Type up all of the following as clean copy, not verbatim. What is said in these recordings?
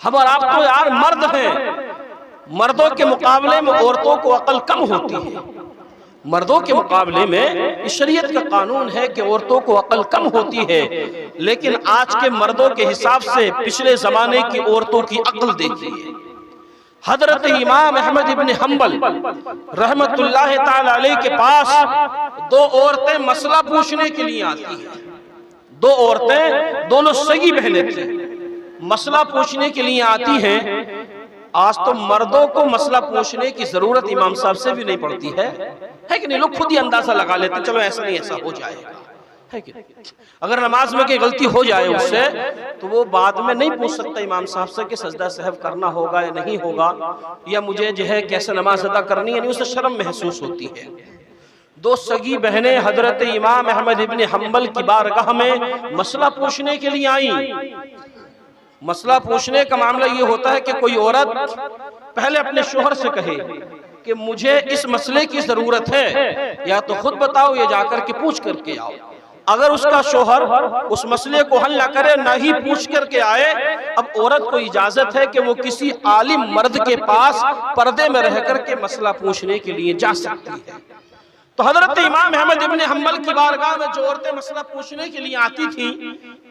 हम और आप तो यार मर्द हैं, मर्दों के मुकाबले में औरतों को अकल कम होती है। मर्दों के मुकाबले में इस शरीयत का कानून है कि औरतों को अकल कम होती है, लेकिन आज के मर्दों के हिसाब से पिछले जमाने की औरतों की अकल देखिए। हजरत इमाम अहमद इब्न हम्बल रहमतुल्लाह ताला अलैह के पास दो औरतें मसला पूछने के लिए आती हैं। दो औरतें, दोनों सगी बहनें थी, मसला पूछने के लिए आती हैं। आज तो मर्दों को मसला पूछने की जरूरत इमाम साहब से भी नहीं पड़ती है कि नहीं? लोग खुद ही अंदाजा लगा लेते, चलो ऐसा नहीं ऐसा हो जाएगा, है कि नहीं? अगर नमाज में कोई गलती हो जाए उससे, तो वो बाद में नहीं पूछ सकता इमाम साहब से कि सजदा सहव करना होगा या नहीं होगा, या मुझे जो है कैसे नमाज अदा करनी है, नहीं, उसे शर्म महसूस होती है। दो सगी बहनें हजरत इमाम अहमद इब्न हम्बल की बारगाह में मसला पूछने के लिए आई। मसला पूछने का मामला ये होता है कि कोई औरत पहले अपने शोहर से कहे कि मुझे इस मसले की जरूरत है, या तो खुद बताओ या जाकर के पूछ करके आओ। अगर उसका शोहर उस मसले को हल ना करे, ना ही पूछ करके आए, अब औरत को इजाजत है कि वो किसी आलिम मर्द के पास पर्दे में रह करके मसला पूछने के लिए जा सकती है। तो हजरत इमाम अहमद इब्न हम्बल की बारगाह में जो औरतें मसला पूछने के लिए आती थी,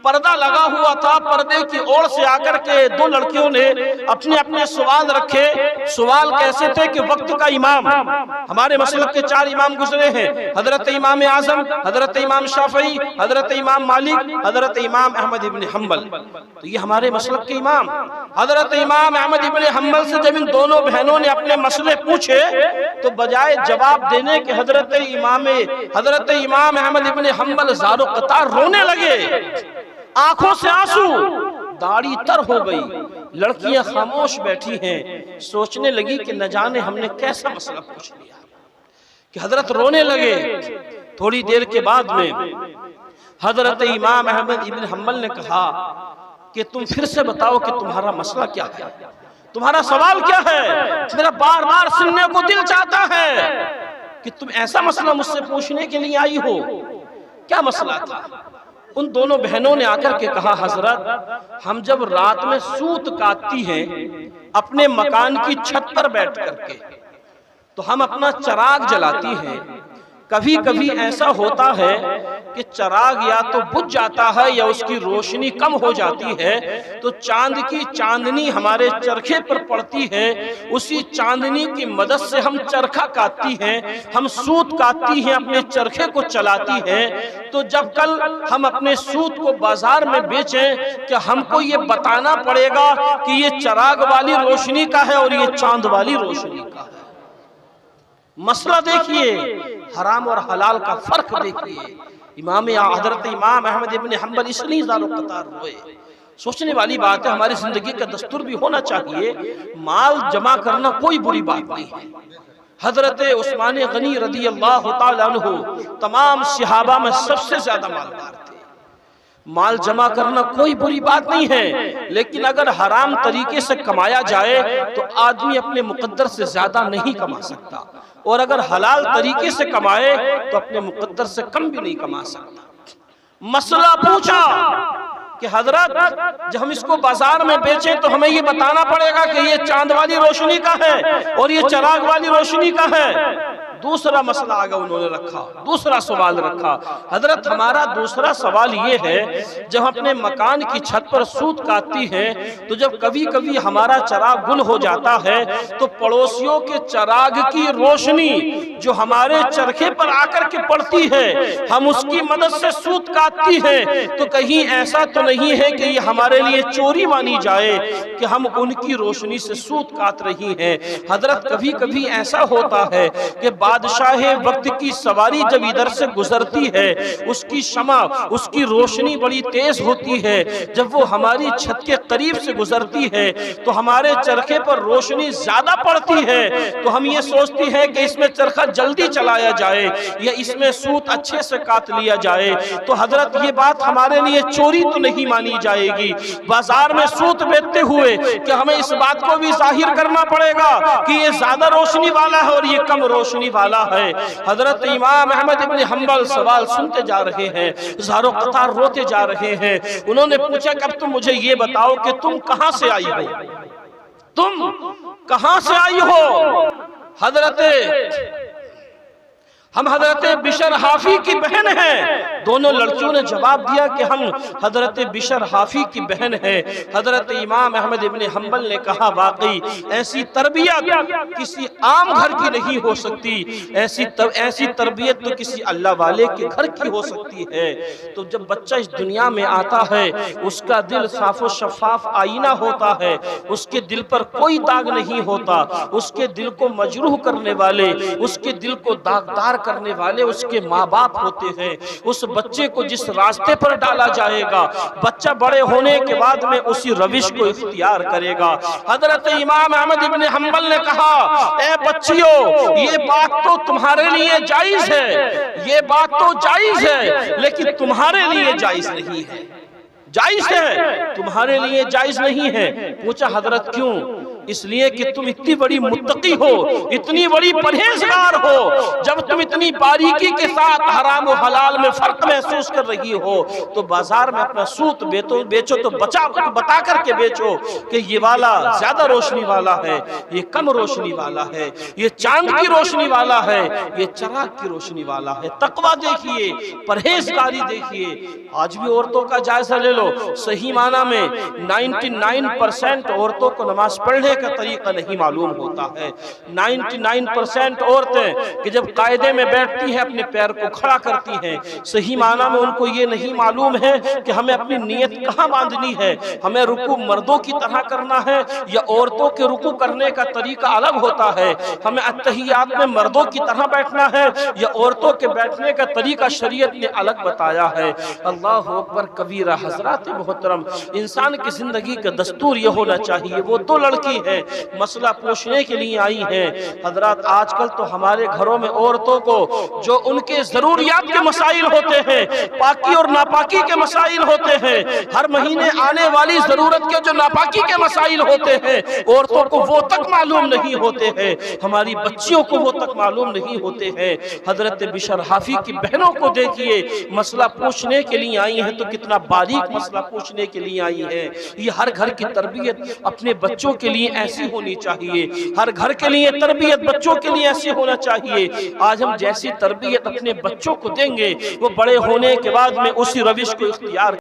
पर्दा लगा हुआ था। पर्दे की ओर से आकर के दो लड़कियों ने अपने अपने सवाल रखे। सवाल कैसे थे कि वक्त का इमाम, हमारे मसलब के 4 इमाम गुजरे हैं, हजरत इमाम आजम, हजरत इमाम शाफई, हजरत इमाम मालिक, हजरत इमाम अहमद इब्न हम्बल, तो ये हमारे मसलब के इमाम। हजरत इमाम अहमद इब्न हम्बल से जब इन दोनों बहनों ने अपने मसले पूछे, तो बजाय जवाब देने के हजरत इमाम अहमद इब्न हम्बल ज़ारो क़तार रोने लगे, आंखों से आंसू, दाढ़ी तर हो गई। लड़कियां खामोश बैठी हैं, सोचने लगी कि न जाने हमने कैसा मसला पूछ लिया कि हजरत रोने लगे। थोड़ी देर के बाद में हजरत इमाम अहमद इब्न हम्बल ने कहा कि तुम फिर से बताओ कि तुम्हारा मसला क्या है, तुम्हारा सवाल क्या है? मेरा बार बार सुनने को दिल चाहता है कि तुम ऐसा मसला मुझसे पूछने के लिए आई हो। क्या मसला था? उन दोनों बहनों ने आकर के कहा, हजरत हम जब रात में सूत काटती हैं अपने मकान की छत पर बैठ करके, तो हम अपना चराग जलाती हैं। कभी कभी ऐसा होता है कि चराग या तो बुझ जाता है या उसकी रोशनी कम हो जाती है, तो चांद की चांदनी हमारे चरखे पर पड़ती है। उसी चांदनी की मदद से हम चरखा काटती हैं, हम सूत काटती हैं, अपने चरखे को चलाती हैं। तो जब कल हम अपने सूत को बाजार में बेचें, क्या हमको ये बताना पड़ेगा कि ये चराग वाली रोशनी का है और ये चांद वाली रोशनी का है? मसला देखिए, हराम और हलाल का फर्क देखिए। हजरत इमाम अहमद इब्न हम्बल इसलिए ज़ारो क़तार रोए। सोचने वाली बात है, हमारी जिंदगी का दस्तूर भी होना चाहिए। माल जमा करना कोई बुरी बात नहीं है। हजरत उस्मान गनी रज़ी अल्लाह तआला अन्हु तमाम सहाबा में सबसे ज्यादा मालदार थे। माल जमा करना कोई बुरी बात नहीं है, लेकिन अगर हराम तरीके से कमाया जाए तो आदमी अपने मुकद्दर से ज्यादा नहीं कमा सकता, और अगर हलाल तरीके से कमाए तो अपने मुकद्दर से कम भी नहीं कमा सकता। मसला पूछा कि हजरत जब हम इसको बाजार में बेचें तो हमें ये बताना पड़ेगा कि ये चांद वाली रोशनी का है और ये चराग वाली रोशनी का है। दूसरा मसला आगे उन्होंने रखा, दूसरा सवाल रखा। हजरत हमारा दूसरा सवाल ये है, जब अपने मकान की छत पर सूत काटती हैं, तो जब कभी कभी हमारा चराग गुल हो जाता है, तो पड़ोसियों के चराग की रोशनी जो हमारे चरखे पर आकर के पड़ती है, हम उसकी मदद से सूत काटती हैं, तो कहीं ऐसा तो नहीं है कि ये हमारे लिए चोरी मानी जाए कि हम उनकी रोशनी से सूत काट रही हैं। हजरत कभी कभी ऐसा होता है कि बादशाह वक्त की सवारी जब इधर से गुजरती है, उसकी शमा, उसकी रोशनी बड़ी तेज होती है। जब वो हमारी छत के करीब से गुजरती है तो हमारे चरखे पर रोशनी ज्यादा पड़ती है, तो हम ये सोचती है कि इसमें चरखा जल्दी चलाया जाए या इसमें सूत अच्छे से काट लिया जाए, तो हजरत ये बात हमारे लिए चोरी तो नहीं मानी जाएगी। बाजार में सूत बेचते हुए कि हमें इस बात को भी जाहिर करना पड़ेगा कि ये ज्यादा रोशनी वाला है और ये कम रोशनी वाला है। हजरत इमाम अहमद इब्न हंबल सवाल सुनते जा रहे हैं, ज़ारो कतार रोते जा रहे हैं। उन्होंने पूछा कि अब तुम मुझे ये बताओ कि तुम कहां से आई हो, तुम कहां से आई हो? हम हजरत बिशर हाफी की बहन हैं। दोनों लड़कियों ने जवाब दिया कि हम हजरत बिशर हाफी की बहन हैं। हजरत इमाम अहमद इब्न हंबल ने कहा, वाकई ऐसी तरबियत किसी आम घर की नहीं हो सकती, ऐसी तरबियत तो किसी अल्लाह वाले के घर की हो सकती है। तो जब बच्चा इस दुनिया में आता है, उसका दिल साफो शफाफ आईना होता है, उसके दिल पर कोई दाग नहीं होता। उसके दिल को मजरूह करने वाले, उसके दिल को दागदार करने वाले उसके माँ बाप होते हैं। उस बच्चे को जिस रास्ते पर डाला जाएगा, बच्चा बड़े होने के बाद में उसी रविश को इख्तियार करेगा। हजरत इमाम अहमद इब्न हंबल ने कहा, ए बच्चियों, ये बात तो तुम्हारे लिए जायज है, ये बात तो जायज है, लेकिन तुम्हारे लिए जायज नहीं है। जायज है, तुम्हारे लिए जायज नहीं है। पूछा, हजरत क्यों? इसलिए कि तुम इतनी बड़ी मुत्तकी हो, इतनी बड़ी परहेजगार हो, जब तुम इतनी बारीकी के साथ हराम और हलाल में फर्क महसूस कर रही हो, तो बाजार में अपना सूत बेचो तो बता करके बेचो कि ये वाला ज्यादा रोशनी वाला है, ये कम रोशनी वाला है, ये चांद की रोशनी वाला है, ये चिराग की रोशनी वाला है। तकवा देखिए, परहेजगारी देखिए। आज भी औरतों का जायजा ले लो, सही माना में 99% औरतों को नमाज पढ़ने का तरीका नहीं मालूम होता है। 99% औरतें कि जब कायदे में बैठती हैं, अपने पैर को खड़ा करती हैं, सही माना में उनको ये नहीं मालूम है कि हमें अपनी नियत कहाँ बांधनी है। हमें रुकू मर्दों की तरह करना है या औरतों के रुकू करने का तरीका अलग होता है। हमें अत्तहियात में मर्दों की तरह बैठना है या औरतों के बैठने का तरीका शरीयत ने अलग बताया है। अल्लाह अकबर कबीरा। हजरात मोहतरम, इंसान की जिंदगी का दस्तूर ये होना चाहिए। वो दो लड़की है, मसला पूछने के लिए आई है। हजरात, आजकल तो हमारे घरों में औरतों को जो उनके जरूरियात के मसाइल होते हैं, पाकी और नापाकी के मसाइल होते हैं, हर महीने आने वाली जरूरत के जो नापाकी के मसाइल होते हैं, औरतों को वो तक मालूम नहीं होते हैं। हमारी बच्चियों को वो तक मालूम नहीं होते हैं। हजरत बिशर हाफी की बहनों को देखिए, मसला पूछने के लिए आई है तो कितना बारीक मसला पूछने के लिए आई है। ये हर घर की तरबियत अपने बच्चों के लिए ऐसी होनी चाहिए, हर घर के लिए तरबियत बच्चों के लिए ऐसी होना चाहिए। आज हम जैसी तरबियत अपने बच्चों को देंगे, वो बड़े होने के बाद में उसी रविश को इख्तियार